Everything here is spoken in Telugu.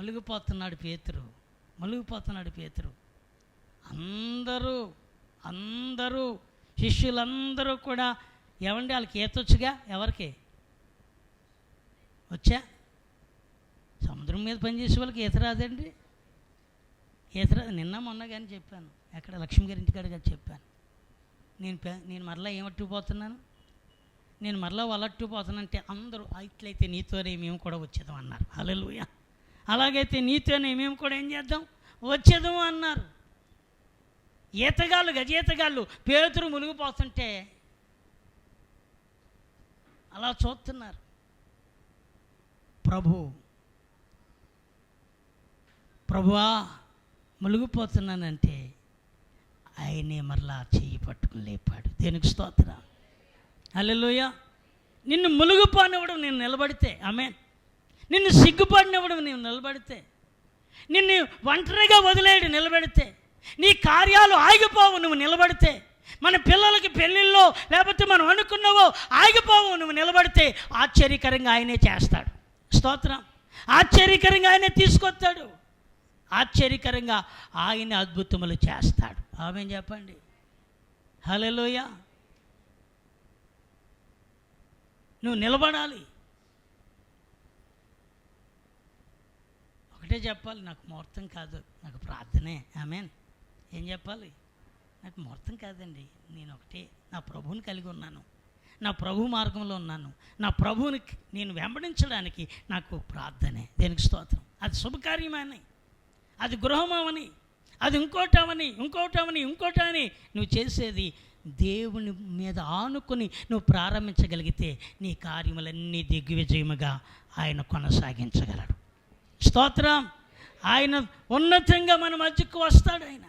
మునిగిపోతున్నాడు పేతురు. అందరూ శిష్యులందరూ కూడా ఏమండి వాళ్ళకి ఈతొచ్చుగా? ఎవరికి వచ్చా? సముద్రం మీద పనిచేసే వాళ్ళకి ఈత రాదండి? ఈత రాదు. నిన్న మొన్న కానీ చెప్పాను, ఎక్కడ లక్ష్మి గారి ఇంటికాడ కానీ చెప్పాను. నేను మరలా ఏమట్టుకుపోతున్నాను, నేను మరలా వాళ్ళట్టుకుపోతానంటే అందరూ ఇట్లయితే నీతోనే మేము కూడా వచ్చేదాం అన్నారు. హల్లెలూయా. అలాగైతే నీతోనే మేము కూడా ఏం చేద్దాం, వచ్చేదాం అన్నారు. గజేతగాళ్ళు పేతురు మునిగిపోతుంటే అలా చూస్తున్నారు. ప్రభువా మునిగిపోతున్నానంటే ఆయనే మరలా చెయ్యి పట్టుకుని లేపాడు. దేనికి స్తోత్రం. హల్లెలూయా. నిన్ను మునిగిపోనివ్వడం నేను నిలబడితే, ఆమేన్. నిన్ను సిగ్గుపడినవ్వడం నేను నిలబడితే, నిన్ను ఒంటరిగా వదిలేయడం నిలబడితే, నీ కార్యాలు ఆగిపోవు నువ్వు నిలబడితే, మన పిల్లలకి పెళ్ళిళ్ళో లేకపోతే మనం అనుకున్నావో ఆగిపోవు నువ్వు నిలబడితే, ఆశ్చర్యకరంగా ఆయనే చేస్తాడు. స్తోత్రం. ఆశ్చర్యకరంగా ఆయనే తీసుకొస్తాడు. ఆశ్చర్యకరంగా ఆయన అద్భుతములు చేస్తాడు. ఆమేన్ చెప్పండి. హల్లెలూయా. నువ్వు నిలబడాలి. ఒకటే చెప్పాలి, నాకు ముహూర్తం కాదు, నాకు ప్రార్థనే. ఆమేన్. ఏం చెప్పాలి? నాకు ముహూర్తం కాదండి, నేను ఒకటే నా ప్రభువుని కలిగి ఉన్నాను, నా ప్రభు మార్గంలో ఉన్నాను, నా ప్రభువుని నేను వెంబడించడానికి నాకు ప్రార్థనే. దేనికి స్తోత్రం. అది శుభకార్యమని, అది గృహమని, అది ఇంకోటమని నువ్వు చేసేది దేవుని మీద ఆనుకొని నువ్వు ప్రారంభించగలిగితే నీ కార్యములన్నీ దిగ్విజయముగా ఆయన కొనసాగించగలడు. స్తోత్రం. ఆయన ఉన్నతంగా మన మధ్యకు వస్తాడు. ఆయన